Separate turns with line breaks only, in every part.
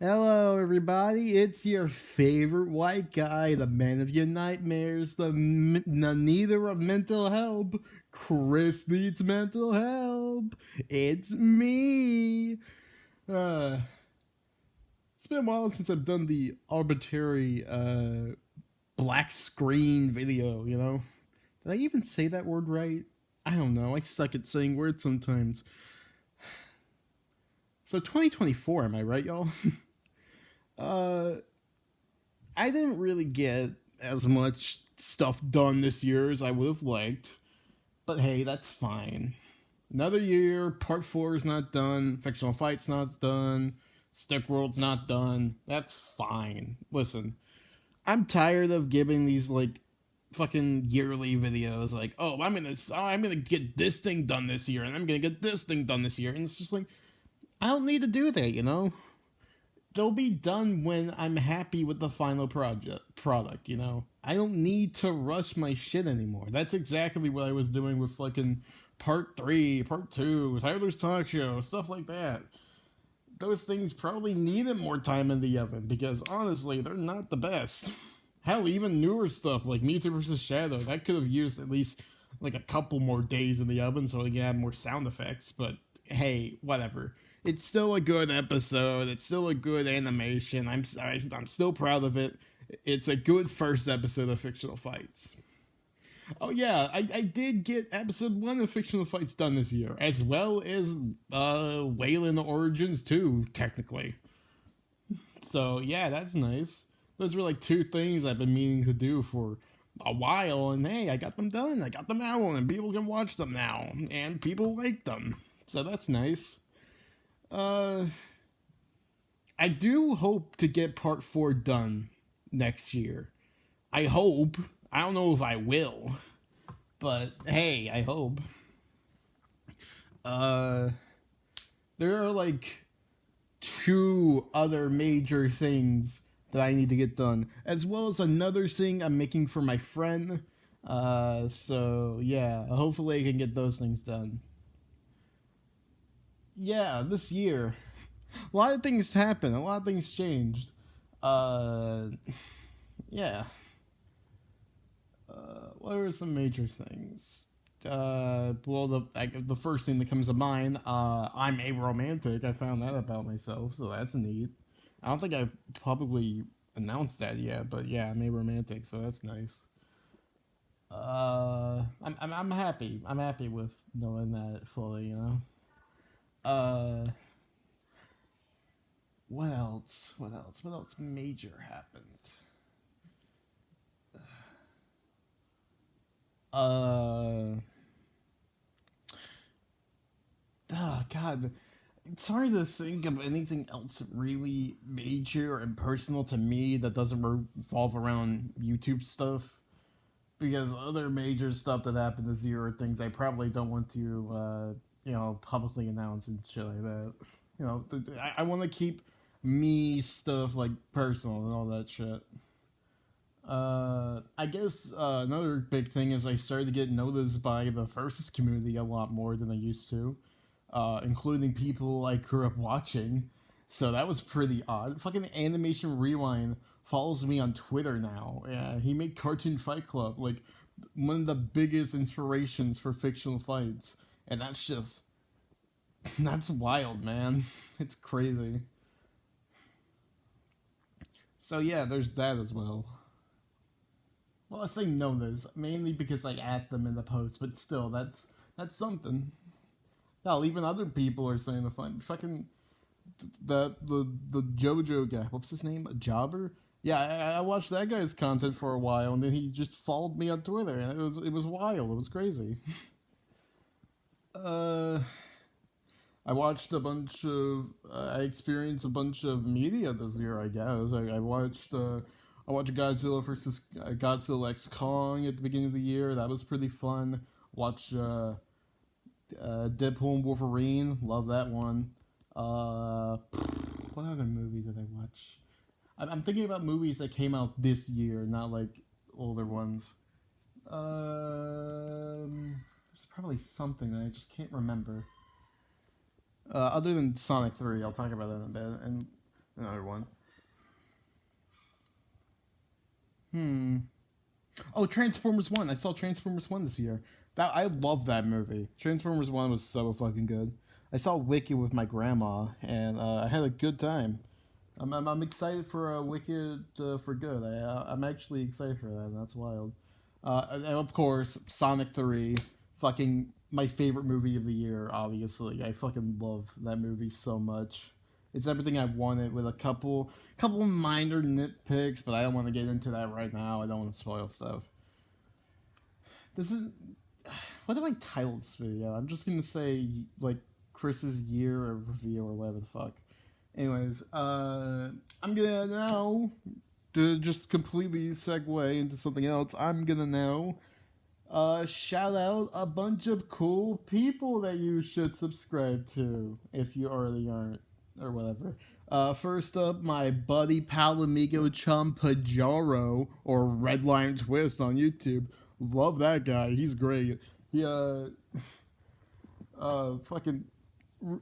Hello, everybody. It's your favorite white guy, the man of your nightmares, the neither of mental help. Chris needs mental help. It's me. Uh, it's been a while since I've done the arbitrary black screen video. Did I even say that word right? I don't know. I suck at saying words sometimes. So 2024, am I right, y'all? uh, I didn't really get as much stuff done this year as I would have liked, but hey, that's fine. Another year, part 4 is not done, Fictional Fight's not done, Stick World's not done. That's fine. Listen, I'm tired of giving these fucking yearly videos like, oh, I'm gonna get this thing done this year, and I'm gonna get this thing done this year, and it's just like I don't need to do that. They'll be done when I'm happy with the final product. I don't need to rush my shit anymore. That's exactly what I was doing with fucking part 3, part 2, Tyler's Talk Show, stuff like that. Those things probably needed more time in the oven because honestly, they're not the best. Hell, even newer stuff like Mewtwo vs. Shadow, that could have used at least like a couple more days in the oven so they can add more sound effects, but hey, whatever. It's still a good episode. It's still a good animation. I'm still proud of it. It's a good first episode of Fictional Fights. Oh yeah, I did get episode 1 of Fictional Fights done this year, as well as Wayland Origins 2, technically. So yeah, that's nice. Those were like two things I've been meaning to do for a while, and hey, I got them done. I got them out, and people can watch them now, and people like them. So that's nice. Uh, I do hope to get part 4 done next year. I hope. I don't know if I will, but hey, I hope. Uh, there are like two other major things that I need to get done, as well as another thing I'm making for my friend. So yeah, hopefully I can get those things done. Yeah, this year, a lot of things happened. A lot of things changed. Uh, yeah. What are some major things? Well, the first thing that comes to mind, I'm a romantic. I found that about myself, so that's neat. I don't think I've publicly announced that yet, but yeah, I'm a romantic, so that's nice. I'm happy. I'm happy with knowing that fully. Uh, what else? What else? What else major happened? Uh, oh God, it's hard to think of anything else really major and personal to me that doesn't revolve around YouTube stuff. Because other major stuff that happened this year are things I probably don't want to, publicly announce and shit like that. I want to keep me stuff like personal and all that shit. I guess another big thing is I started to get noticed by the versus community a lot more than I used to, including people I grew up watching. So that was pretty odd. Fucking Animation Rewind follows me on Twitter now. Yeah, he made Cartoon Fight Club like one of the biggest inspirations for fictional fights, and that's just that's wild, man. It's crazy. So yeah, there's that as well. Well, I say notice mainly because I add them in the post, but still, that's something. Hell, even other people are saying the fun. Fucking the JoJo guy. What's his name? Jobber. Yeah, I watched that guy's content for a while, and then he just followed me on Twitter, and it was wild. It was crazy. uh, I watched a bunch of. I experienced a bunch of media this year. I guess I watched. I watched Godzilla versus Godzilla X Kong at the beginning of the year. That was pretty fun. Watch Deadpool and Wolverine. Love that one. Uh, what other movie did I watch? I'm thinking about movies that came out this year, not like older ones. There's probably something that I just can't remember. Other than Sonic 3, I'll talk about that in a bit, and another one. Oh, Transformers 1. I saw Transformers 1 this year. I love that movie. Transformers 1 was so fucking good. I saw Wicked with my grandma, and I had a good time. I'm excited for Wicked for good. I'm actually excited for that, and that's wild. And of course, Sonic 3, fucking my favorite movie of the year, obviously. I fucking love that movie so much. It's everything I wanted with a couple minor nitpicks, but I don't want to get into that right now. I don't want to spoil stuff. This is what do I title this video? I'm just gonna say like Chris's year of review or whatever the fuck. Anyways, I'm gonna now to just completely segue into something else. I'm gonna now shout out a bunch of cool people that you should subscribe to if you already aren't or whatever. First up, my buddy Palamigo Chum Pajaro or Redline Twist on YouTube. Love that guy. He's great. He fucking.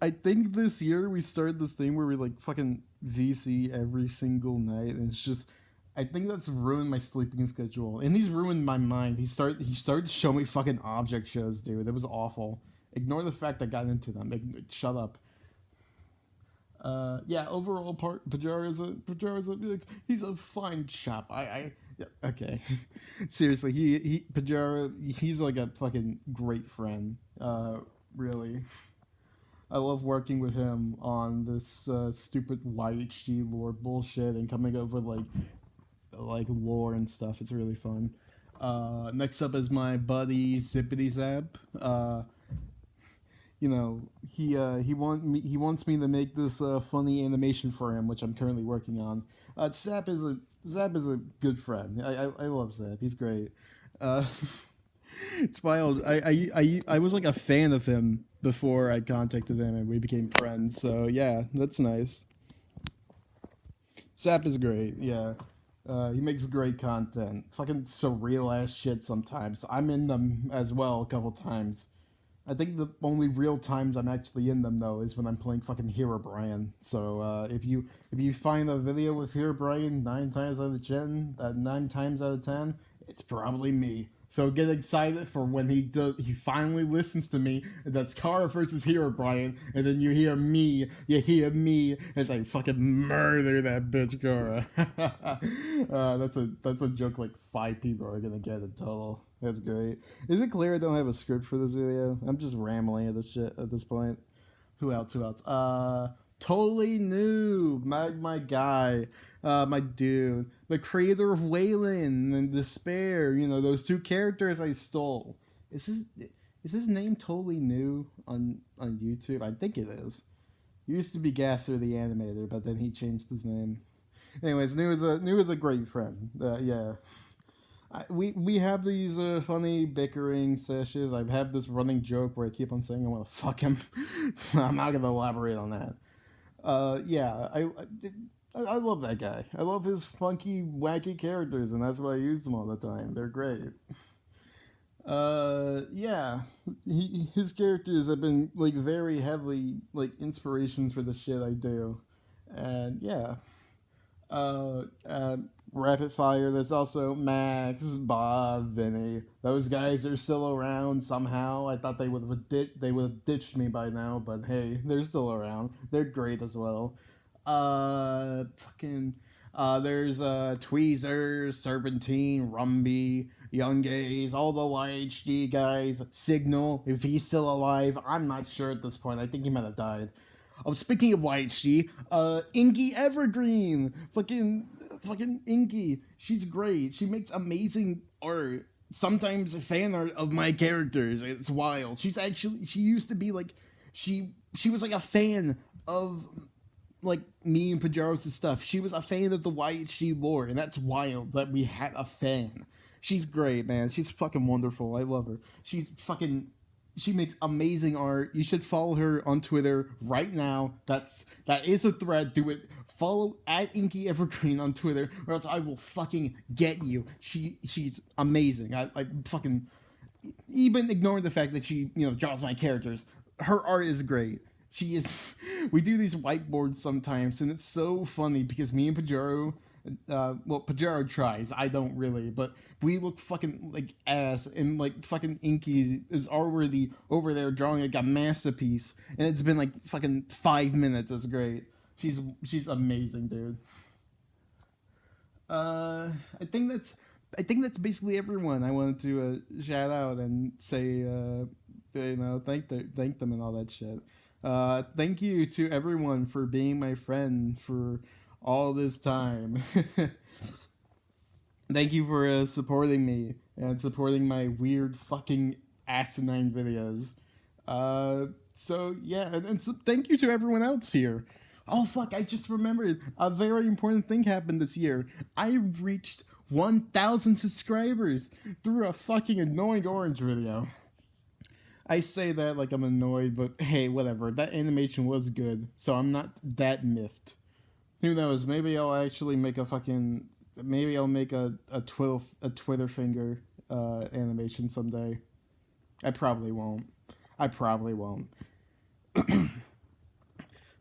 I think this year we started this thing where we like fucking VC every single night, and it's just. I think that's ruined my sleeping schedule, and he's ruined my mind. He started to show me fucking object shows, dude. It was awful. Ignore the fact I got into them. Shut up. Yeah. Overall, Pajara's he's a fine chap. Yeah, okay. Seriously, Pajara, he's like a fucking great friend. Really. I love working with him on this stupid YHG lore bullshit and coming up with like lore and stuff. It's really fun. Next up is my buddy Zippity Zap. You know, he wants me to make this funny animation for him, which I'm currently working on. Zap is a good friend. I love Zap. He's great. It's wild. I was like a fan of him before I contacted him and we became friends. So yeah, that's nice. Zap is great. Yeah. He makes great content. Fucking surreal ass shit sometimes. I'm in them as well a couple times. I think the only real times I'm actually in them though is when I'm playing fucking Herobrine. So if you find a video with Herobrine 9 times out of 10, 9 times out of 10, it's probably me. So get excited for when he finally listens to me. And that's Kara versus Herobrine, and then you hear me as I fucking murder that bitch Kara. That's a joke like 5 people are gonna get in total. That's great. Is it clear I don't have a script for this video? I'm just rambling at this shit at this point. Who else? Totally New, my guy, my dude, the creator of Waylon and Despair. You know, those 2 characters I stole. Is his name Totally New on YouTube? I think it is. He used to be Gasser the Animator, but then he changed his name. Anyways, New is a great friend. Yeah. We have these funny bickering sessions. I have this running joke where I keep on saying I want to fuck him. I'm not gonna elaborate on that. Yeah, I love that guy. I love his funky, wacky characters, and that's why I use them all the time. They're great. Yeah, his characters have been like very heavily like inspirations for the shit I do, and yeah. Rapid Fire. There's also Max, Bob, Vinny. Those guys are still around somehow. I thought they would have ditched me by now, but hey, they're still around. They're great as well. There's Tweezer, Serpentine, Rumby, Young Gaze, all the YHD guys. Signal, if he's still alive, I'm not sure at this point. I think he might have died. Oh, speaking of YHD, Inky Evergreen, fucking Inky. She's great. She makes amazing art. Sometimes fan art of my characters. It's wild. She used to be like, she was like a fan of like me and Pajaros' stuff. She was a fan of the YHD lore, and that's wild that we had a fan. She's great, man. She's fucking wonderful. I love her. She makes amazing art. You should follow her on Twitter right now. That is a thread. Do it. Follow at Inky Evergreen on Twitter, or else I will fucking get you. She's amazing. I fucking even ignoring the fact that she draws my characters. Her art is great. She is. We do these whiteboards sometimes, and it's so funny because me and Pajaro Well, Pajero tries. I don't really, but we look fucking like ass, and like fucking Inky is already over there drawing like a masterpiece, and it's been like fucking 5 minutes. It's great. She's amazing, dude. Uh, I think that's I think that's basically everyone I wanted to shout out and say, thank them and all that shit. Thank you to everyone for being my friend for all this time. Thank you for supporting me and supporting my weird fucking asinine videos. So yeah, and so thank you to everyone else here. Oh fuck, I just remembered a very important thing happened this year. I reached 1,000 subscribers through a fucking annoying orange video. I say that like I'm annoyed, but hey, whatever. That animation was good, so I'm not that miffed. Who knows? Maybe I'll actually make a fucking. Maybe I'll make a Twitter finger animation someday. I probably won't. I probably won't.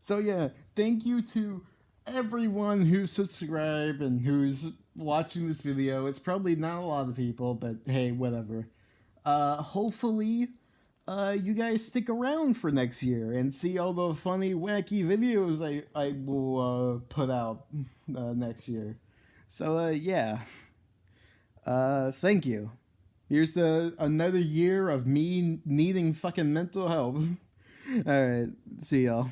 So yeah, thank you to everyone who subscribed and who's watching this video. It's probably not a lot of people, but hey, whatever. Hopefully, you guys stick around for next year and see all the funny, wacky videos I will put out next year. So yeah, thank you. Here's another year of me needing fucking mental help. All right, see y'all.